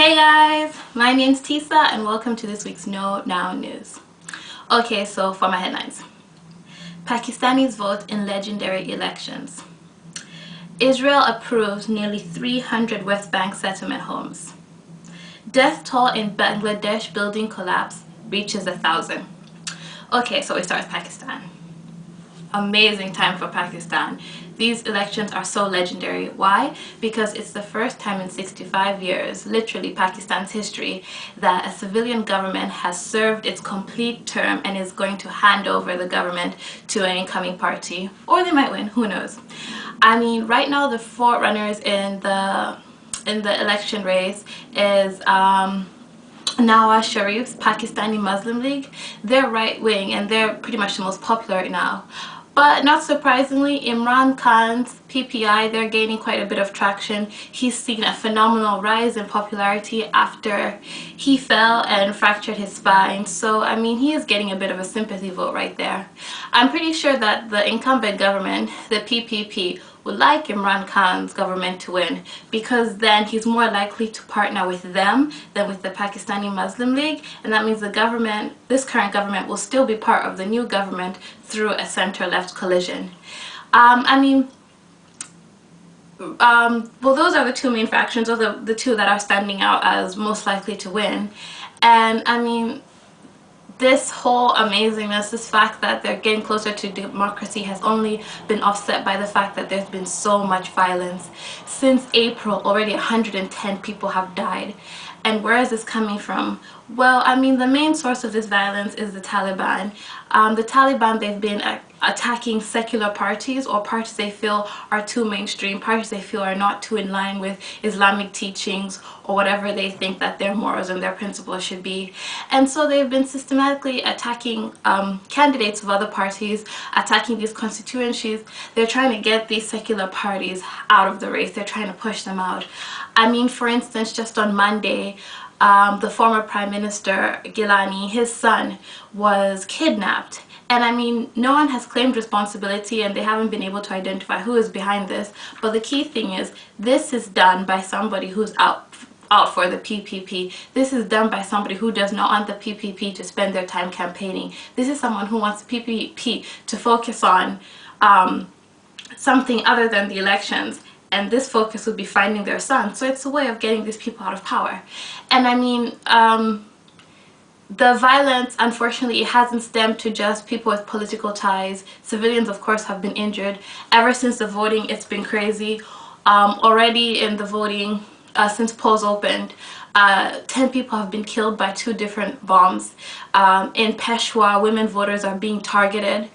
Hey guys, my name's Tisa and welcome to this week's Know Now News. Okay, so for my headlines. Pakistanis vote in legendary elections. Israel approves nearly 300 West Bank settlement homes. Death toll in Bangladesh building collapse reaches 1,000. Okay, so we start with Pakistan. Amazing time for Pakistan. These elections are so legendary. Why? Because it's the first time in 65 years, literally Pakistan's history, that a civilian government has served its complete term and is going to hand over the government to an incoming party. Or they might win, who knows. I mean, right now the forerunners in the election race is Nawaz Sharif's Pakistani Muslim League. They're right wing and they're pretty much the most popular right now. But not surprisingly, Imran Khan's PPI, they're gaining quite a bit of traction. He's seen a phenomenal rise in popularity after he fell and fractured his spine. So, I mean, he is getting a bit of a sympathy vote right there. I'm pretty sure that the incumbent government, the PPP, would like Imran Khan's government to win because then he's more likely to partner with them than with the Pakistani Muslim League, and that means the government, this current government, will still be part of the new government through a center-left coalition. Well, those are the two main factions, or the two that are standing out as most likely to win. And I mean, this whole amazingness, this fact that they're getting closer to democracy, has only been offset by the fact that there's been so much violence. Since April, already 110 people have died. And where is this coming from? Well, I mean, the main source of this violence is the Taliban. The Taliban, they've been attacking secular parties, or parties they feel are too mainstream, parties they feel are not too in line with Islamic teachings or whatever they think that their morals and their principles should be. And so they've been systematically attacking candidates of other parties, attacking these constituencies. They're trying to get these secular parties out of the race. They're trying to push them out. I mean, for instance, just on Monday, the former Prime Minister Gilani, his son, was kidnapped. And I mean, no one has claimed responsibility and they haven't been able to identify who is behind this. But the key thing is, this is done by somebody who's out for the PPP. This is done by somebody who does not want the PPP to spend their time campaigning. This is someone who wants the PPP to focus on something other than the elections. And this focus would be finding their son. So it's a way of getting these people out of power. And I mean, the violence, unfortunately, it hasn't stemmed to just people with political ties. Civilians, of course, have been injured. Ever since the voting, it's been crazy. Already in the voting, since polls opened, 10 people have been killed by 2 different bombs. In Peshawar, women voters are being targeted.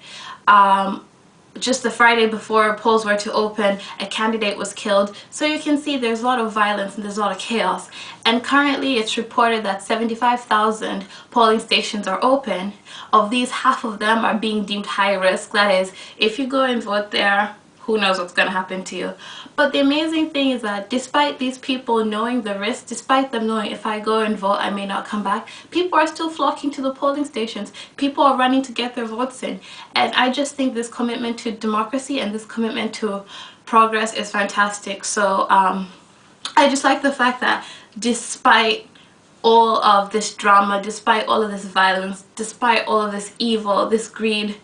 Just the Friday before polls were to open, a candidate was killed. So you can see there's a lot of violence and there's a lot of chaos. And currently it's reported that 75,000 polling stations are open. Of these, half of them are being deemed high risk. That is, if you go and vote there, who knows what's going to happen to you. But the amazing thing is that despite these people knowing the risk, despite them knowing if I go and vote I may not come back, people are still flocking to the polling stations. People are running to get their votes in. And I just think this commitment to democracy and this commitment to progress is fantastic. So I just like the fact that despite all of this drama, despite all of this violence, despite all of this evil, this greed,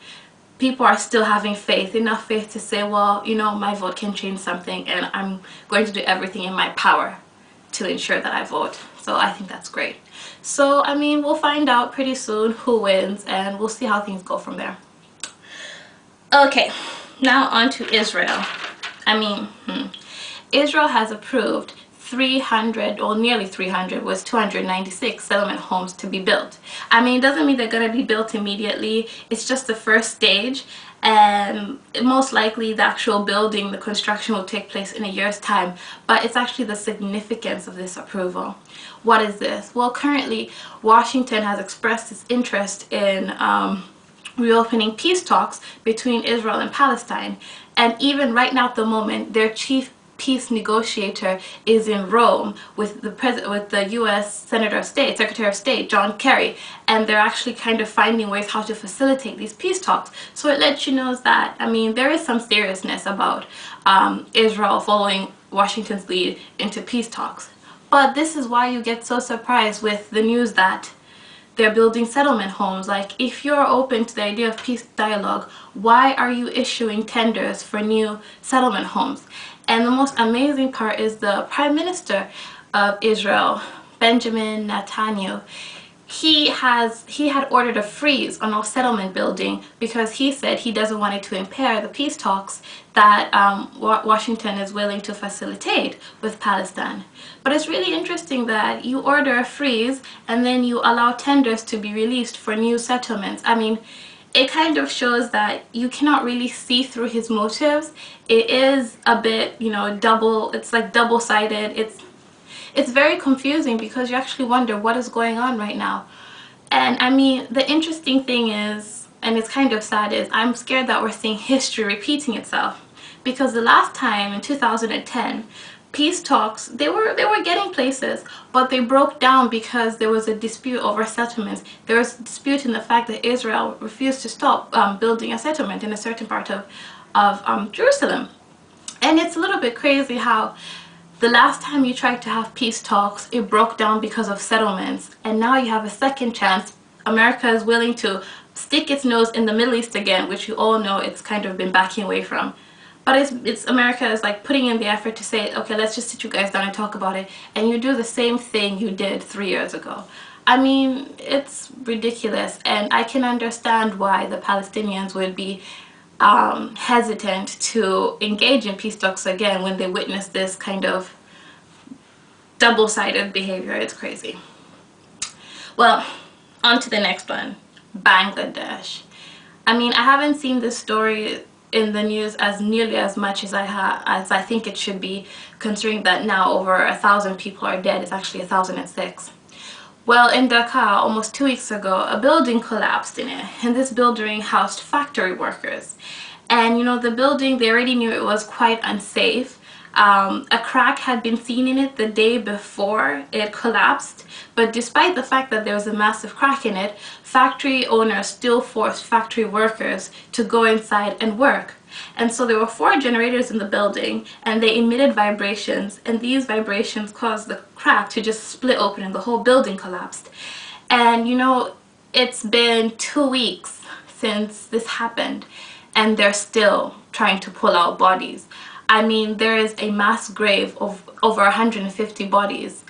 people are still having faith, enough faith to say, well, you know, my vote can change something and I'm going to do everything in my power to ensure that I vote. So I think that's great. So, I mean, we'll find out pretty soon who wins and we'll see how things go from there. Okay, now on to Israel. I mean, Israel has approved 300, or nearly 300, was 296 settlement homes to be built. I mean, it doesn't mean they're going to be built immediately. It's just the first stage, and most likely the actual building, the construction, will take place in a year's time. But it's actually the significance of this approval. What is this? Well, currently Washington has expressed its interest in reopening peace talks between Israel and Palestine, and even right now at the moment, their chief peace negotiator is in Rome with the U.S. Secretary of State John Kerry, and they're actually kind of finding ways how to facilitate these peace talks. So it lets you know that, I mean, there is some seriousness about Israel following Washington's lead into peace talks. But this is why you get so surprised with the news that they're building settlement homes. Like, if you're open to the idea of peace dialogue, why are you issuing tenders for new settlement homes? And the most amazing part is the Prime Minister of Israel, Benjamin Netanyahu. He had ordered a freeze on all settlement building because he said he doesn't want it to impair the peace talks that Washington is willing to facilitate with Palestine. But it's really interesting that you order a freeze and then you allow tenders to be released for new settlements. I mean, it kind of shows that you cannot really see through his motives. It is a bit, you know, it's like double-sided. It's very confusing because you actually wonder what is going on right now. And I mean, the interesting thing is, and it's kind of sad, is I'm scared that we're seeing history repeating itself. Because the last time in 2010, peace talks, they were getting places, but they broke down because there was a dispute over settlements. There was a dispute in the fact that Israel refused to stop building a settlement in a certain part of Jerusalem. And it's a little bit crazy how the last time you tried to have peace talks, it broke down because of settlements. And now you have a second chance. America is willing to stick its nose in the Middle East again, which you all know it's kind of been backing away from. But it's America is like putting in the effort to say, okay, let's just sit you guys down and talk about it. And you do the same thing you did 3 years ago. I mean, it's ridiculous. And I can understand why the Palestinians would be hesitant to engage in peace talks again when they witness this kind of double-sided behavior. It's crazy. Well, on to the next one. Bangladesh. I mean, I haven't seen this story in the news as nearly as much as I think it should be, considering that now over 1,000 people are dead. It's actually 1,006. Well, in Dhaka, almost 2 weeks ago, a building collapsed in it, and this building housed factory workers. And you know, the building, they already knew it was quite unsafe. A crack had been seen in it the day before it collapsed, but despite the fact that there was a massive crack in it, factory owners still forced factory workers to go inside and work. And so there were 4 generators in the building, and they emitted vibrations, and these vibrations caused the crack to just split open and the whole building collapsed. And you know, it's been 2 weeks since this happened, and they're still trying to pull out bodies. I mean, there is a mass grave of over 150 bodies.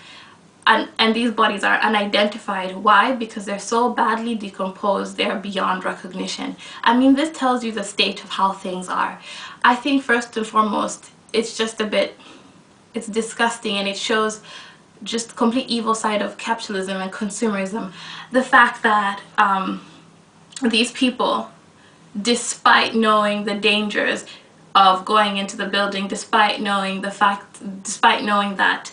And these bodies are unidentified. Why? Because they're so badly decomposed, they're beyond recognition. I mean, this tells you the state of how things are. I think first and foremost, it's just it's disgusting, and it shows just the complete evil side of capitalism and consumerism. The fact that these people, despite knowing the dangers of going into the building, despite knowing that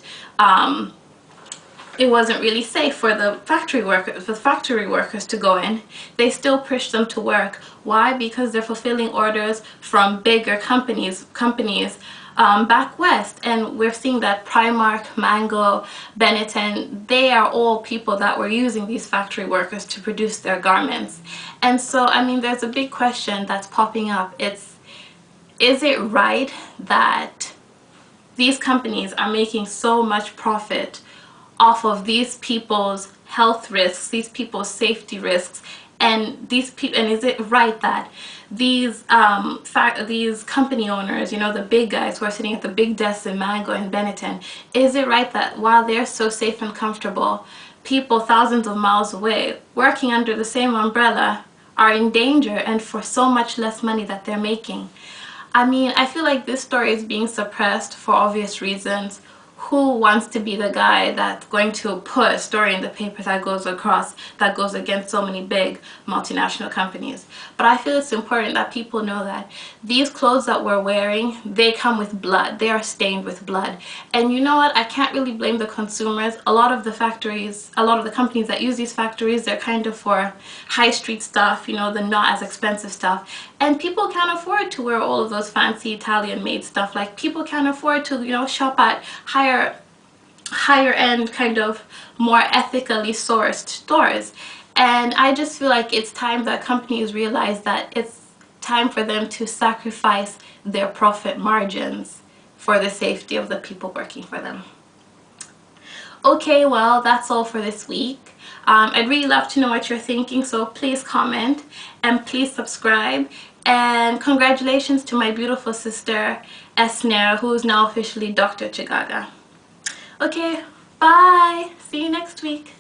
it wasn't really safe for the factory workers to go in, they still push them to work. Why? Because they're fulfilling orders from bigger companies back west. And we're seeing that Primark, Mango, Benetton, they are all people that were using these factory workers to produce their garments. And so, I mean, there's a big question that's popping up. Is it right that these companies are making so much profit off of these people's health risks, these people's safety risks, and is it right that these company owners, you know, the big guys who are sitting at the big desks in Mango and Benetton, is it right that while they're so safe and comfortable, people thousands of miles away working under the same umbrella are in danger, and for so much less money that they're making? I mean, I feel like this story is being suppressed for obvious reasons. Who wants to be the guy that's going to put a story in the paper that goes against so many big multinational companies? But I feel it's important that people know that these clothes that we're wearing, they come with blood. They are stained with blood. And you know what? I can't really blame the consumers. A lot of the companies that use these factories, they're kind of for high street stuff, you know, the not as expensive stuff. And people can't afford to wear all of those fancy Italian made stuff. Like, people can't afford to, you know, shop at higher end, kind of more ethically sourced stores. And I just feel like it's time that companies realize that it's time for them to sacrifice their profit margins for the safety of the people working for them. Okay, well, that's all for this week. I'd really love to know what you're thinking, so please comment and please subscribe. And congratulations to my beautiful sister Esner, who is now officially Dr. Chigaga. Okay, bye. See you next week.